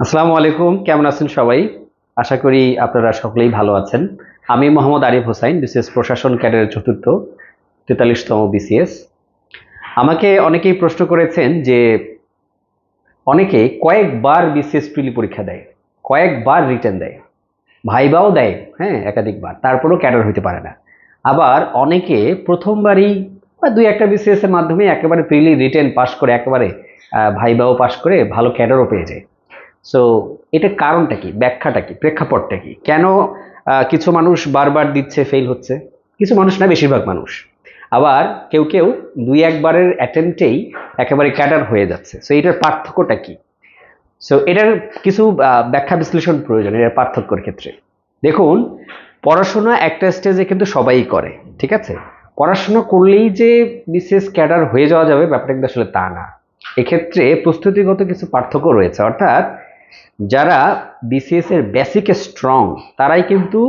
আসসালামু আলাইকুম, কেমন আছেন সবাই? আশা করি আপনারা সকলেই ভালো আছেন। আমি মোহাম্মদ আরিফ হোসাইন, বিসিএস প্রশাসন ক্যাডারের চতুর্থ 43তম বিসিএস। আমাকে অনেকেই প্রশ্ন করেছেন যে অনেকে কয়েকবার বিসিএস প্রিলি পরীক্ষা দেয়, কয়েকবার রিটেন দেয়, ভাইবাও দেয়, হ্যাঁ একাধিকবার, তারপরেও ক্যাডার হইতে পারে না। আবার অনেকে প্রথমবারই বা দুই একটা বিসিএস এর মাধ্যমে একেবারে প্রিলি রিটেন পাস করে একেবারে ভাইবাও পাস করে ভালো ক্যাডারও পেয়ে যায়। সো এটার কারণটা কি, ব্যাখ্যাটা কি, প্রেক্ষাপটটা কি, কেন কিছু মানুষ বারবার দিচ্ছে ফেল হচ্ছে? কিছু মানুষ না, বেশিরভাগ মানুষ। আবার কেউ কেউ দুই একবারের অ্যাটেম্পটেই একেবারে ক্যাডার হয়ে যাচ্ছে। সো এটার পার্থক্যটা কি? সো এটার কিছু ব্যাখ্যা বিশ্লেষণ প্রয়োজন এটার পার্থক্যের ক্ষেত্রে। দেখুন, পড়াশোনা একটা স্টেজে কিন্তু সবাই করে, ঠিক আছে? পড়াশোনা করলেই যে বিসিএস ক্যাডার হয়ে যাওয়া যাবে ব্যাপারটা কিন্তু আসলে তা না। এক্ষেত্রে প্রস্তুতিগত কিছু পার্থক্য রয়েছে। অর্থাৎ যারা বিসিএস এর বেসিকে স্ট্রং, তারাই কিন্তু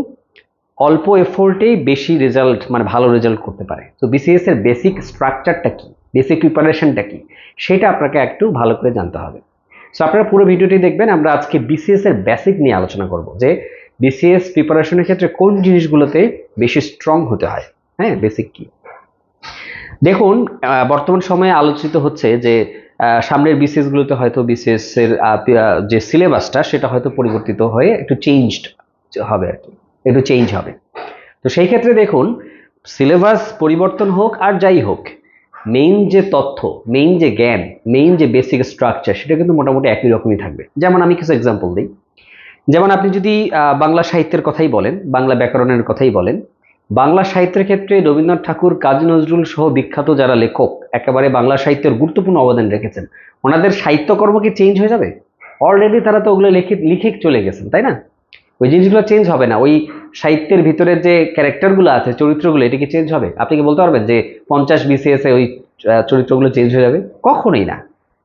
অল্প এফোর্টেই বেশি রেজাল্ট, মানে ভালো রেজাল্ট করতে পারে। তো বিসিএস এর বেসিক স্ট্রাকচারটা কি, বেসিক প্রিপারেশনটা কি, সেটা আপনাকে একটু ভালো করে জানতে হবে। সো আপনারা পুরো ভিডিওটি দেখবেন। আমরা আজকে বিসিএস এর বেসিক নিয়ে আলোচনা করব যে বিসিএস প্রিপারেশনের ক্ষেত্রে কোন জিনিসগুলোতে বেশি স্ট্রং হতে হয়। হ্যাঁ, বেসিক কি। দেখুন, বর্তমান সময়ে আলোচিত হচ্ছে যে সামনের বিসিএস গুলোতে হয়তো বিসিএস এর যে সিলেবাসটা সেটা হয়তো পরিবর্তিত হয়ে একটু চেঞ্জড হবে আর কি, একটু চেঞ্জ হবে। তো সেই ক্ষেত্রে দেখুন, সিলেবাস পরিবর্তন হোক আর যাই হোক, মেইন যে তথ্য, মেইন যে জ্ঞান, মেইন যে বেসিক স্ট্রাকচার, সেটা কিন্তু মোটামুটি একই রকমই থাকবে। যেমন আমি কিছু এক্সাম্পল দিই। যেমন আপনি যদি বাংলা সাহিত্যের কথাই বলেন, বাংলা ব্যাকরণের কথাই বলেন, বাংলা সাহিত্যের ক্ষেত্রে রবীন্দ্রনাথ ঠাকুর, কাজী নজরুল সহ বিখ্যাত যারা লেখক একেবারে বাংলা সাহিত্যের গুরুত্বপূর্ণ অবদান রেখেছেন, ওনাদের সাহিত্যকর্ম কি চেঞ্জ হয়ে যাবে? অলরেডি তারা তো ওগুলো লিখে লিখে চলে গেছেন, তাই না? ওই জিনিসগুলো চেঞ্জ হবে না। ওই সাহিত্যের ভিতরে যে ক্যারেক্টারগুলো আছে, চরিত্রগুলো, এটা কি চেঞ্জ হবে? আপনি কি বলতে পারবেন যে 50 বিসিএস এ ওই চরিত্রগুলো চেঞ্জ হয়ে যাবে? কখনোই না।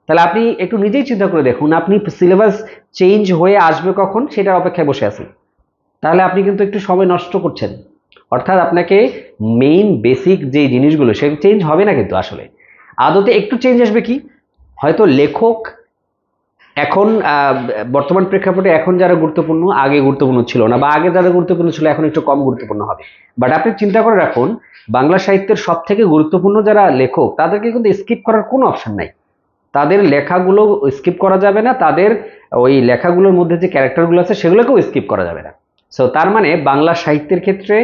তাহলে আপনি একটু নিজেই চিন্তা করে দেখুন, আপনি সিলেবাস চেঞ্জ হয়ে আসবে কখন সেটার অপেক্ষায় বসে আছেন। তাহলে আপনি কিন্তু একটু সময় নষ্ট করছেন। অর্থাৎ আপনাকে মেইন বেসিক যে জিনিসগুলো সেগুলো চেঞ্জ হবে না, কিন্তু আসলে আদতে একটু চেঞ্জ আসবে কি, হয়তো লেখক এখন বর্তমান প্রেক্ষাপটে এখন যারা গুরুত্বপূর্ণ আগে গুরুত্বপূর্ণ ছিল না, বা আগে যারা গুরুত্বপূর্ণ ছিল এখন একটু কম গুরুত্বপূর্ণ হবে। বাট আপনি চিন্তা করে রাখুন, বাংলা সাহিত্যের সব থেকে গুরুত্বপূর্ণ যারা লেখক তাদেরকে কিন্তু স্কিপ করার কোনো অপশন নাই। তাদের লেখাগুলো স্কিপ করা যাবে না, তাদের ওই লেখাগুলোর মধ্যে যে ক্যারেক্টারগুলো আছে সেগুলোকেও স্কিপ করা যাবে না। সো তার মানে বাংলা সাহিত্যের ক্ষেত্রে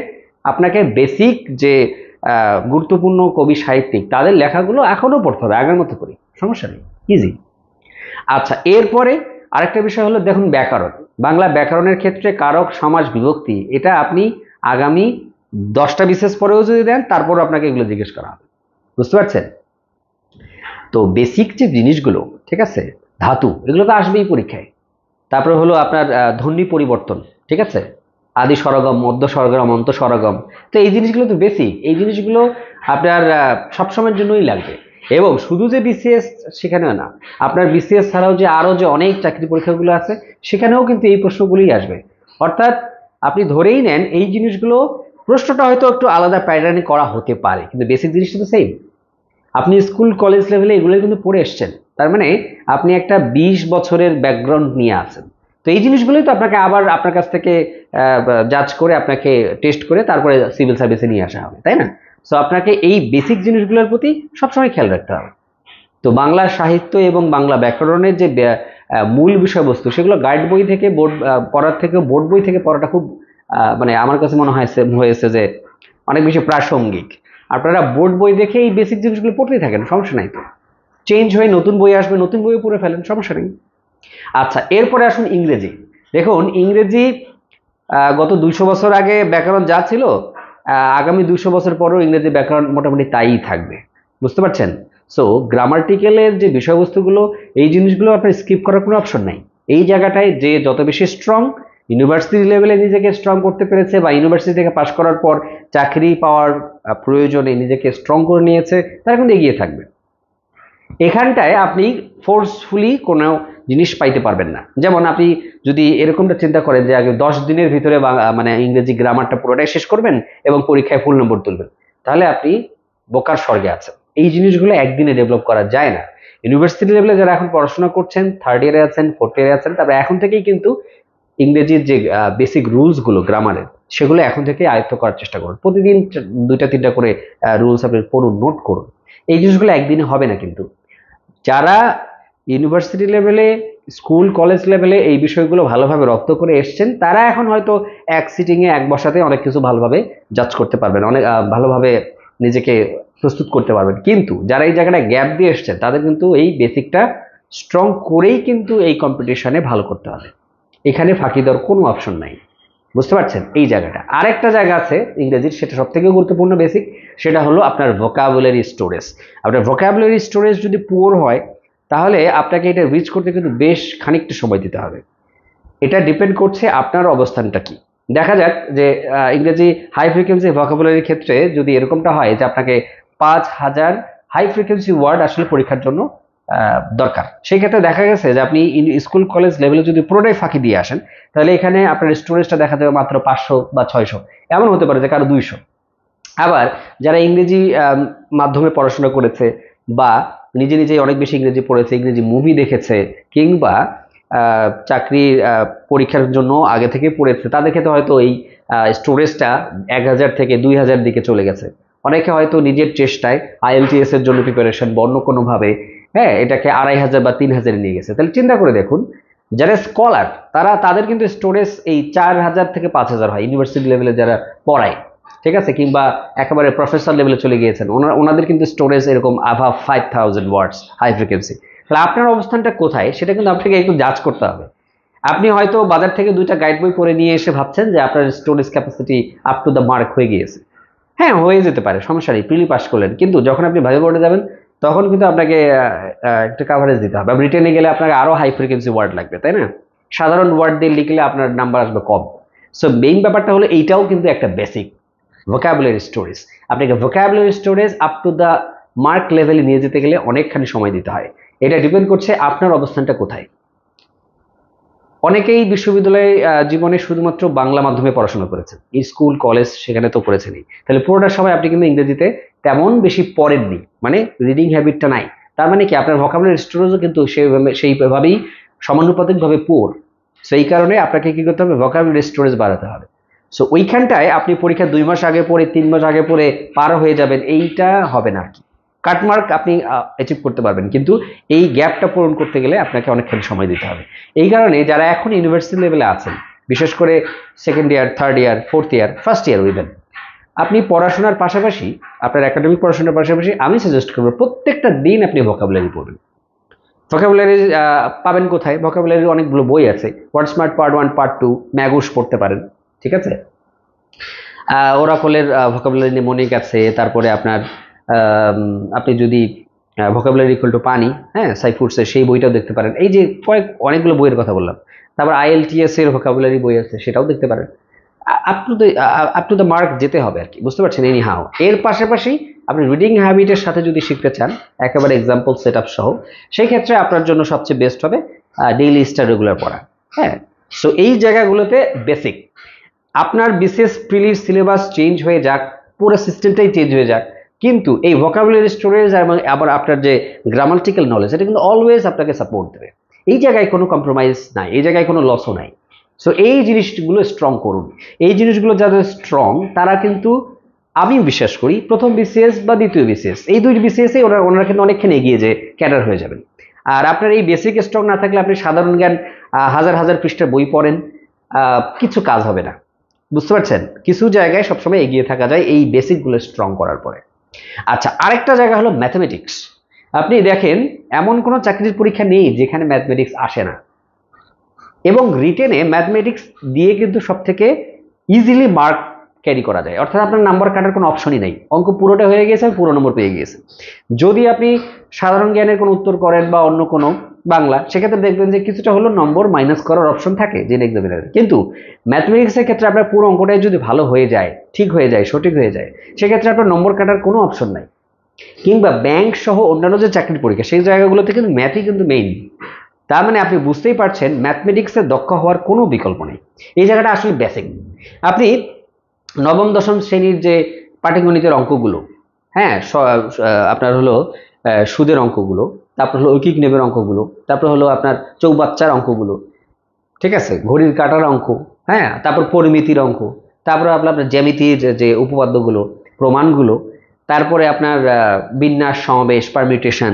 আপনাকে বেসিক যে গুরুত্বপূর্ণ কবি সাহিত্যিক তাদের লেখাগুলো এখনো পড়তে হবে আগের মতো করে, সমস্যা নেই, ইজি। আচ্ছা, এরপরে আরেকটা বিষয় হলো, দেখুন ব্যাকরণ, বাংলা ব্যাকরণের ক্ষেত্রে কারক, সমাস, বিভক্তি, এটা আপনি আগামী 10টা বিশেষ পরেও যদি দেন তারপরও আপনাকে এগুলো জিজ্ঞেস করা হবে। বুঝতে পারছেন? তো বেসিক যে জিনিসগুলো, ঠিক আছে, ধাতু, এগুলো তো আসবেই পরীক্ষায়। তারপরে হলো আপনার ধ্বনি পরিবর্তন, ঠিক আছে, আদি স্বরগম, মধ্য স্বরগম, অন্ত স্বরগম। তো এই জিনিসগুলো তো বেসিক, এই জিনিসগুলো আপনার সবসময়ের জন্যই লাগবে। এবং শুধু যে বিসিএস সেখানেও না, আপনার বিসিএস ছাড়াও যে আরো যে অনেক চাকরি পরীক্ষাগুলো আছে সেখানেও কিন্তু এই প্রশ্নগুলোই আসবে। অর্থাৎ আপনি ধরেই নেন এই জিনিসগুলো, প্রশ্নটা হয়তো একটু আলাদা প্যাটার্নে করা হতে পারে, কিন্তু বেসিক জিনিসটা তো সেম। আপনি স্কুল কলেজ লেভেলে এগুলো কিন্তু পড়ে এসছেন। তার মানে আপনি একটা 20 বছরের ব্যাকগ্রাউন্ড নিয়ে আছেন। তো এই জিনিসগুলোই তো আপনাকে আবার আপনার কাছ থেকে জাজ করে, আপনাকে টেস্ট করে তারপরে সিভিল সার্ভিসে নিয়ে আসা হবে, তাই না? সো আপনাকে এই বেসিক জিনিসগুলোর প্রতি সবসময় খেয়াল রাখতে হবে। তো বাংলা সাহিত্য এবং বাংলা ব্যাকরণের যে মূল বিষয়বস্তু, সেগুলো গাইড বই থেকে বোর্ড পড়ার থেকে বোর্ড বই থেকে পড়াটা খুব মানে আমার কাছে মনে হয়েছে যে অনেক বেশি প্রাসঙ্গিক। আপনারা বোর্ড বই দেখে এই বেসিক জিনিসগুলো পড়তেই থাকেন, সমস্যা নাই তো। চেঞ্জ হয়ে নতুন বই আসবে, নতুন বইও পড়ে ফেলেন, সমস্যা নেই। আচ্ছা, এরপরে আসুন ইংরেজি। দেখুন, ইংরেজি গত 200 বছর আগে ব্যাকরণ যা ছিল, আগামী 200 বছর পরেও ইংরেজি ব্যাকরণ মোটামুটি তাই থাকবে। বুঝতে পারছেন? সো গ্রামাটিক্যালের যে বিষয়বস্তুগুলো, এই জিনিসগুলো আপনার স্কিপ করার কোনো অপশন নাই। এই জায়গাটায় যে যত বেশি স্ট্রং, ইউনিভার্সিটি লেভেলে নিজেকে স্ট্রং করতে পেরেছে, বা ইউনিভার্সিটি থেকে পাশ করার পর চাকরি পাওয়ার প্রয়োজনে নিজেকে স্ট্রং করে নিয়েছে, তারা কিন্তু এগিয়ে থাকবে। এখানটায় আপনি ফোর্সফুলি কোনো জিনিস পাইতে পারবেন না। যেমন আপনি যদি এরকমটা চিন্তা করেন যে আগে 10 দিনের ভিতরে মানে ইংরেজি গ্রামারটা পুরোটাই শেষ করবেন এবং পরীক্ষায় ফুল নম্বর তুলবেন, তাহলে আপনি বোকার স্বর্গে আছেন। এই জিনিসগুলো একদিনে ডেভেলপ করা যায় না। ইউনিভার্সিটি লেভেলে যারা এখন পড়াশোনা করছেন, থার্ড ইয়ারে আছেন, ফোর্থ ইয়ারে আছেন, তারপরে এখন থেকেই কিন্তু ইংরেজির যে বেসিক রুলস গুলো গ্রামারের, সেগুলো এখন থেকে আয়ত্ত করার চেষ্টা করুন। প্রতিদিন দুইটা তিনটা করে রুলস আপনি পড়ুন, নোট করুন। এই জিনিসগুলো একদিনে হবে না কিন্তু। যারা ইউনিভার্সিটি লেভেলে, স্কুল কলেজ লেভেলে এই বিষয়গুলো ভালোভাবে রপ্ত করে এসছেন, তারা এখন হয়তো এক সিটিং এ এক বসাতে অনেক কিছু ভালোভাবে জাজ করতে পারবেন, অনেক ভালোভাবে নিজেকে প্রস্তুত করতে পারবেন। কিন্তু যারা এই জায়গাটা গ্যাপ দিয়ে এসছেন, তাদের কিন্তু এই বেসিকটা স্ট্রং করেই কিন্তু এই কম্পিটিশনে ভালো করতে হবে। এখানে ফাঁকি দেওয়ার কোনো অপশন নাই, বুঝতে পারছেন? এই জায়গাটা আরেকটা জায়গা আছে ইংরেজির, সেটা সব থেকে গুরুত্বপূর্ণ বেসিক, সেটা হলো আপনার ভোকাবুলারি স্টোরেজ। আপনার ভোকাবুলারি স্টোরেজ যদি পুয়ার হয়, তাহলে আপনাকে এটা রিচ করতে কিন্তু বেশ খানিকটা সময় দিতে হবে। এটা ডিপেন্ড করছে আপনার অবস্থানটা কি। দেখা যাক যে ইংরেজি হাই ফ্রিকোয়েন্সি ভোকাবুলারির ক্ষেত্রে যদি এরকমটা হয় যে আপনাকে 5000 হাই ফ্রিকোয়েন্সি ওয়ার্ড আসলে পরীক্ষার জন্য দরকার, সেই ক্ষেত্রে দেখা গেছে যে আপনি স্কুল কলেজ লেভেলে যদি পুরোটাই ফাঁকি দিয়ে আসেন, তাহলে এখানে আপনার স্টোরেজটা দেখা যাবে মাত্র 500 বা 600, এমন হতে পারে যে কারো 200। আবার যারা ইংরেজি মাধ্যমে পড়াশোনা করেছে, বা নিজে নিজেই অনেক বেশি ইংরেজি পড়েছে, ইংরেজি মুভি দেখেছে, কিংবা চাকরির পরীক্ষার জন্য আগে থেকে পড়েছে, তাদের ক্ষেত্রে হয়তো এই স্টোরেজটা 1000 থেকে 2000 দিকে চলে গেছে। অনেকে হয়তো নিজের চেষ্টায় আইএলটিএস এর জন্য প্রিপারেশন বা অন্য কোনোভাবে, হ্যাঁ, এটাকে 2500 বা 3000 নিয়ে গেছে। তাহলে চিন্তা করে দেখুন, যারা স্কলার তাদের কিন্তু স্টোরেজ এই 4000 থেকে 5000 হয় ইউনিভার্সিটি লেভেলে যারা পড়ায়, ঠিক আছে, কিংবা একেবারে প্রফেসর লেভেলে চলে গিয়েছেন, ওনাদের কিন্তু স্টোরেজ এরকম আভাব 5000 ওয়ার্ডস হাই ফ্রিকোয়েন্সি। তাহলে আপনার অবস্থানটা কোথায় সেটা কিন্তু আপনাকে একটু জাজ করতে হবে। আপনি হয়তো বাজার থেকে দুইটা গাইড বই পড়ে নিয়ে এসে ভাবছেন যে আপনার storage capacity up to the mark হয়ে গিয়েছে। হ্যাঁ, হয়ে যেতে পারে, সমস্যা নেই, প্রিলি পাস করলেন, কিন্তু যখন আপনি ভাইভা বোর্ডে যাবেন, তখন কিন্তু আপনাকে একটা কাভারেজ দিতে হবে। রিটেনে গেলে আপনাকে আরো হাই ফ্রিকোয়েন্সি ওয়ার্ড লাগবে, তাই না? সাধারণ ওয়ার্ড দিয়ে লিখলে আপনার নাম্বার আসবে কম। সো মেইন ব্যাপারটা হলো এইটাও কিন্তু একটা বেসিক ভোকাবুলারি স্টোরেজ। আপনাকে vocabulary storage up to the mark লেভেলে নিয়ে যেতে গেলে অনেকখানি সময় দিতে হয়। এটা ডিপেন্ড করছে আপনার অবস্থানটা কোথায়। অনেকেই বিশ্ববিদ্যালয়ে জীবনে শুধুমাত্র বাংলা মাধ্যমে পড়াশোনা করেছেন, এই স্কুল কলেজ সেখানে তো করেছেনই, তাহলে পুরোটা সময় আপনি কিন্তু ইংরেজিতে তেমন বেশি পড়েননি, মানে রিডিং হ্যাবিটটা নাই। তার মানে কি আপনার ভোকাবুলারি স্টোরেজও কিন্তু সেইভাবেই সমানুপাতিকভাবে পুয়ার। সো এই কারণে আপনাকে কি করতে হবে, ভোকাবুলারি স্টোরেজ বাড়াতে হবে। সো ওইখানটায় আপনি পরীক্ষা 2 মাস আগে পড়ে, 3 মাস আগে পড়ে পার হয়ে যাবেন, এইটা হবে না আর কি। কাটমার্ক আপনি অ্যাচিভ করতে পারবেন, কিন্তু এই গ্যাপটা পূরণ করতে গেলে আপনাকে অনেকখানি সময় দিতে হবে। এই কারণে যারা এখন ইউনিভার্সিটি লেভেলে আছেন, বিশেষ করে second year, third year, fourth year, first year উইভেন, আপনি পড়াশোনার পাশাপাশি, আপনার একাডেমিক পড়াশোনার পাশাপাশি আমি সাজেস্ট করবো প্রত্যেকটা দিন আপনি ভোকাবুলারি পড়বেন। ভোকাবুলারি পাবেন কোথায়? ভোকাবুলারির অনেকগুলো বই আছে, ওয়ার্ড স্মার্ট পার্ট 1 পার্ট 2, ম্যাগুস পড়তে পারেন, ঠিক আছে। ওরাকলের ভোকাবুলারি নিমোনিক আছে। তারপরে আপনার আপনি যদি ভোকাবুলারি ইকুয়াল টু পানি, হ্যাঁ, সাইফুডসের সেই বইটাও দেখতে পারেন। এই যে অনেকগুলো বইয়ের কথা বললাম। তারপর আইএলটিএস এর ভোকাবুলারি বই আছে, সেটাও দেখতে পারেন। আপ টু দ্য মার্ক যেতে হবে আর কি, বুঝতে পারছেন? এনি হাও এর পাশাপাশি আপনি রিডিং হ্যাবিটের সাথে যদি শিখতে চান, একেবারে এক্সাম্পল সেট আপ সহ, সেই ক্ষেত্রে আপনার জন্য সবচেয়ে বেস্ট হবে ডেইলি স্টার রেগুলার পড়া। হ্যাঁ, সো এই জায়গাগুলোতে বেসিক। আপনার বিসিএস প্রিলির সিলেবাস চেঞ্জ হয়ে যাক, পুরো সিস্টেমটাই চেঞ্জ হয়ে যাক, কিন্তু এই ভোকাবুলারি স্টোরেজ এবং আবার আপনার যে গ্রামাটিক্যাল নলেজ, এটা কিন্তু অলওয়েজ আপনাকে সাপোর্ট দেবে। এই জায়গায় কোনো কম্প্রোমাইজ নাই, এই জায়গায় কোনো লসও নাই। সো এই জিনিসগুলো স্ট্রং করুন। এই জিনিসগুলো যাদের স্ট্রং, তারা কিন্তু, আমি বিশ্বাস করি, প্রথম বিসিএস বা দ্বিতীয় বিসিএস, এই দুই বিসিএসে ওনারা কিন্তু অনেকখানি এগিয়ে যে ক্যাডার হয়ে যাবেন। আর আপনার এই বেসিক স্ট্রং না থাকলে আপনি সাধারণ জ্ঞান হাজার হাজার পৃষ্ঠার বই পড়েন, কিছু কাজ হবে না, বুঝতে পারছেন? কিছু জায়গায় সবসময় এগিয়ে থাকা যায় এই বেসিকগুলো স্ট্রং করার পরে। আচ্ছা, আরেকটা জায়গা হলো ম্যাথমেটিক্স। আপনি দেখেন, এমন কোনো চাকরির পরীক্ষা নেই যেখানে ম্যাথমেটিক্স আসে না, এবং রিটেনে ম্যাথমেটিক্স দিয়ে কিন্তু সব থেকে ইজিলি মার্ক ক্যারি করা যায়, অর্থাৎ আপনার নাম্বার কাটার কোনো অপশনই নেই। অঙ্ক পুরোটা হয়ে গেছে, পুরো নম্বর পেয়ে গিয়েছে। যদি আপনি সাধারণ জ্ঞানের কোনো উত্তর করেন বা অন্য কোনো বাংলা, সেক্ষেত্রে দেখবেন যে কিছুটা হলো নম্বর মাইনাস করার অপশন থাকে জেনে এক্সামিনারে। কিন্তু ম্যাথমেটিক্সের ক্ষেত্রে আপনার পুরো অঙ্কটাই যদি ভালো হয়ে যায়, ঠিক হয়ে যায়, সঠিক হয়ে যায়, সেক্ষেত্রে আপনার নম্বর কাটার কোনো অপশন নাই। কিংবা ব্যাংক সহ অন্যান্য যে চাকরির পরীক্ষা, সেই জায়গাগুলোতে কিন্তু ম্যাথই কিন্তু মেইন। তার মানে আপনি বুঝতেই পারছেন, ম্যাথমেটিক্সে দক্ষ হওয়ার কোনো বিকল্প নেই। এই জায়গাটা আসলে বেসিক। আপনি নবম দশম শ্রেণীর যে পাটিগণিতের অঙ্কগুলো, হ্যাঁ, আপনার হলো সুদের অঙ্কগুলো, তারপর হলো ঐকিক নেবের অঙ্কগুলো, তারপর হলো আপনার চৌবাচ্চার অঙ্কগুলো, ঠিক আছে, ঘড়ির কাঁটার অঙ্ক, হ্যাঁ, তারপর পরিমিতির অঙ্ক, তারপরে আপনার জ্যামিতির যে উপপাদ্যগুলো, প্রমাণগুলো, তারপরে আপনার বিন্যাস, সমাবেশ, পারমিউটেশন,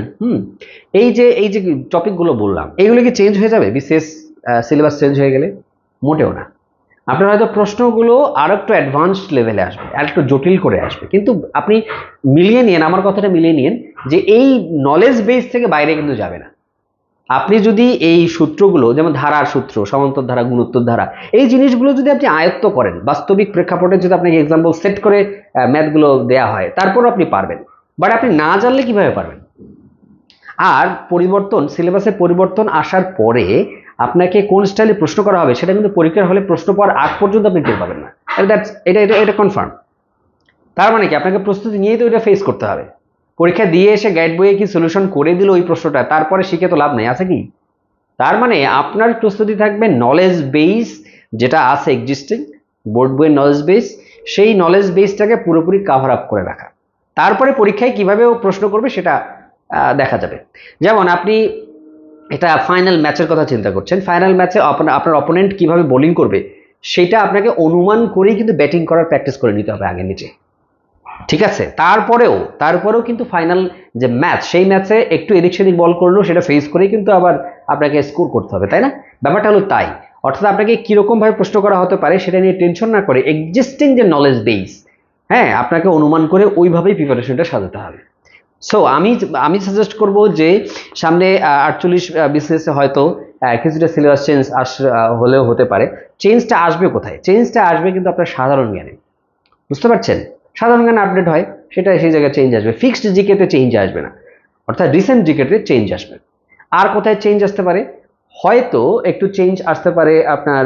এই যে টপিকগুলো বললাম, এইগুলো কি চেঞ্জ হয়ে যাবে বিসিএস সিলেবাস চেঞ্জ হয়ে গেলে? মোটেও না। আপনার হয়তো প্রশ্নগুলো আর একটু অ্যাডভান্সড লেভেলে আসবে, আর একটু জটিল করে আসবে, কিন্তু আপনি মিলিয়ে নিন, আমার কথাটা মিলিয়ে নিন যে এই নলেজ বেস থেকে বাইরে কিন্তু যাবে না। আপনি যদি এই সূত্রগুলো, যেমন ধারার সূত্র, সমান্তর ধারা, গুণোত্তর ধারা, এই জিনিসগুলো যদি আপনি আয়ত্ত করেন, বাস্তবিক প্রেক্ষাপটে যদি আপনাকে এক্সাম্পল সেট করে ম্যাথগুলো দেয়া হয়, তারপর আপনি পারবেন। বাট আপনি না জানলে কিভাবে পারবেন? আর সিলেবাসের পরিবর্তন আসার পরে আপনাকে কোন স্টাইলে প্রশ্ন করা হবে সেটা কিন্তু পরীক্ষার হলে প্রশ্ন পাওয়ার আগ পর্যন্ত আপনি টের পাবেন না। এটা কনফার্ম। তার মানে কি আপনাকে প্রস্তুতি নিয়েই তো এটা ফেস করতে হবে। পরীক্ষা দিয়ে এসে গাইড বইয়ে কি সলিউশন করে দিল ওই প্রশ্নটা, তারপরে শিখে তো লাভ নেই, আছে কি? তার মানে আপনার প্রস্তুতি থাকবে নলেজ বেস যেটা আছে এক্সিস্টিং, বোর্ড বইয়ের নলেজ বেস, সেই নলেজ বেসটাকে পুরোপুরি কাভার আপ করে রাখা। তারপরে পরীক্ষায় কিভাবে ও প্রশ্ন করবে সেটা দেখা যাবে। যেমন আপনি এটা ফাইনাল ম্যাচের কথা চিন্তা করছেন, ফাইনাল ম্যাচে আপনার অপোনেন্ট কিভাবে বোলিং করবে সেটা আপনাকে অনুমান করেই কিন্তু ব্যাটিং করার প্র্যাকটিস করে নিতে হবে আগে নিচে, ঠিক আছে? তারপরেও কিন্তু ফাইনাল যে ম্যাচ, সেই ম্যাচে একটু এদিক সেদিক বল করলেও সেটা ফেস করেই কিন্তু আবার আপনাকে স্কোর করতে হবে, তাই না? ব্যাপারটা হলো তাই। অর্থাৎ আপনাকে কিরকম ভাবে প্রশ্ন করা হতে পারে সেটা নিয়ে টেনশন না করে এক্সিস্টিং যে নলেজ বেস, হ্যাঁ, আপনাকে অনুমান করে ওইভাবেই প্রিপারেশনটা সাজাতে হবে। সো আমি সাজেস্ট করব যে সামনে 48 বিসিএস হয়তো কিছুটা সিলেবাস চেঞ্জ হলেও হতে পারে। চেঞ্জটা আসবে কোথায়? চেঞ্জটা আসবে কিন্তু আপনার সাধারণ জ্ঞানে, বুঝতে পারছেন? সাধারণ জ্ঞান আপডেট হয়, সেটা সেই জায়গায় চেঞ্জ আসবে, ফিক্সড জিকেতে চেঞ্জ আসবে না, অর্থাৎ রিসেন্ট জিকেতে চেঞ্জ আসবে। আর কোথায় চেঞ্জ আসতে পারে? হয়তো একটু চেঞ্জ আসতে পারে আপনার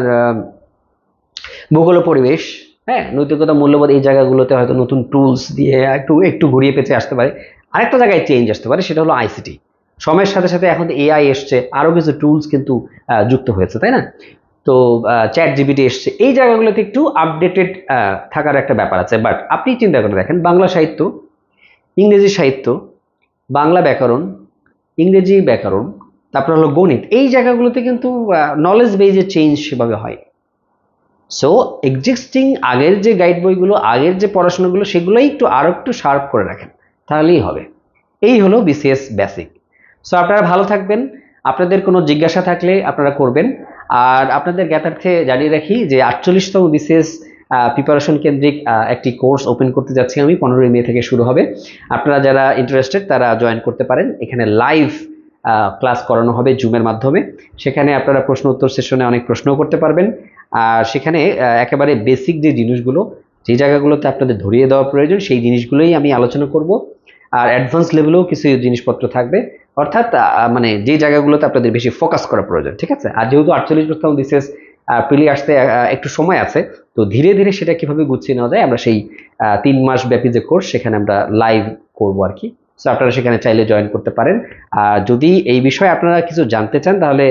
ভূগোল পরিবেশ, হ্যাঁ, নৈতিকতা, মূল্যবোধ, এই জায়গাগুলোতে হয়তো নতুন টুলস দিয়ে একটু একটু ঘুরিয়ে পেঁচে আসতে পারে। আরেকটা জায়গায় চেঞ্জ আসতে পারে, সেটা হলো আইসিটি। সময়ের সাথে সাথে এখন এআই এসছে, আরো কিছু টুলস কিন্তু যুক্ত হয়েছে, তাই না? তো চ্যাট জিপিটি এসছে, এই জায়গাগুলোতে একটু আপডেটেড থাকার একটা ব্যাপার আছে। বাট আপনি চিন্তা করে দেখেন, বাংলা সাহিত্য, ইংরেজি সাহিত্য, বাংলা ব্যাকরণ, ইংরেজি ব্যাকরণ, তারপর হলো গণিত, এই জায়গাগুলোতে কিন্তু নলেজ বেজে চেঞ্জ সেভাবে হয়। সো এক্সিস্টিং আগের যে গাইড বইগুলো, আগের যে পড়াশোনাগুলো, সেগুলোই একটু আরো একটু শার্প করে রাখেন, তাহলেই হবে। এই হলো বিসিএস বেসিক। সো আপনারা ভালো থাকবেন। আপনাদের কোনো জিজ্ঞাসা থাকলে আপনারা করবেন। আর আপনাদের জ্ঞাতার্থে জানিয়ে রাখি যে 48তম বিসিএস প্রিপারেশন কেন্দ্রিক একটি কোর্স ওপেন করতে যাচ্ছি আমি, 15ই মে থেকে শুরু হবে। আপনারা যারা ইন্টারেস্টেড তারা জয়েন করতে পারেন। এখানে লাইভ ক্লাস করানো হবে জুমের মাধ্যমে। সেখানে আপনারা প্রশ্ন উত্তর সেশনে অনেক প্রশ্নও করতে পারবেন। আর সেখানে একেবারে বেসিক যে জিনিসগুলো, যে জায়গাগুলোতে আপনাদের ধরিয়ে দেওয়া প্রয়োজন, সেই জিনিসগুলোই আমি আলোচনা করব। আর অ্যাডভান্স লেভেলেও কিছু জিনিসপত্র থাকবে, অর্থাৎ মানে যে জায়গাগুলোতে আপনাদের বেশি ফোকাস করা প্রয়োজন, ঠিক আছে? আর যেহেতু 48তম বিসিএস প্রিলি আসতে একটু সময় আছে, তো ধীরে ধীরে সেটা কিভাবে গুছিয়ে নেওয়া যায়, আমরা সেই 3 মাস ব্যাপী যে কোর্স, সেখানে আমরা লাইভ করবো আর কি। সো আপনারা সেখানে চাইলে জয়েন করতে পারেন। আর যদি এই বিষয়ে আপনারা কিছু জানতে চান, তাহলে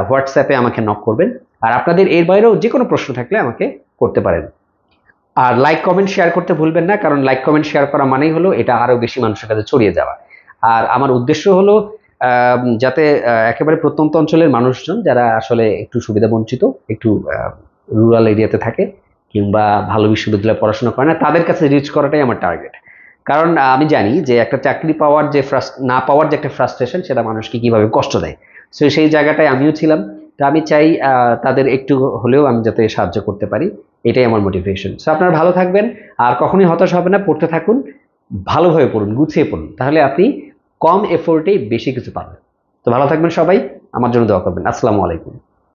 হোয়াটসঅ্যাপে আমাকে নক করবেন। আর আপনাদের এর বাইরেও যে কোনো প্রশ্ন থাকলে আমাকে করতে পারেন। আর লাইক কমেন্ট শেয়ার করতে ভুলবেন না, কারণ লাইক কমেন্ট শেয়ার করা মানেই হলো এটা আরো বেশি মানুষের কাছে ছড়িয়ে যাওয়া। আর আমার উদ্দেশ্য হলো যাতে একেবারে প্রত্যন্ত অঞ্চলের মানুষজন যারা আসলে একটু সুবিধা বঞ্চিত, একটু রুরাল এরিয়াতে থাকে, কিংবা ভালো বিশ্ববিদ্যালয়ে পড়াশোনা করে না, তাদের কাছে রিচ করাটাই আমার টার্গেট। কারণ আমি জানি যে একটা চাকরি পাওয়ার যে না পাওয়ার যে একটা ফ্রাস্ট্রেশন, সেটা মানুষকে কিভাবে কষ্ট দেয়। সো সেই জায়গাটায় আমিও ছিলাম। তো আমি চাই তাদের একটু হলেও আমি যাতে সাহায্য করতে পারি, এটাই আমার মোটিভেশন। সো আপনারা ভালো থাকবেন, আর কখনোই হতাশ হবে না, পড়তে থাকুন, ভালোভাবে পড়ুন, গুছিয়ে পড়ুন, তাহলে আপনি কম এফোর্টে বেশি কিছু পাবেন। তো ভালো থাকবেন সবাই, আমার জন্য দোয়া করবেন। আসসালামু আলাইকুম।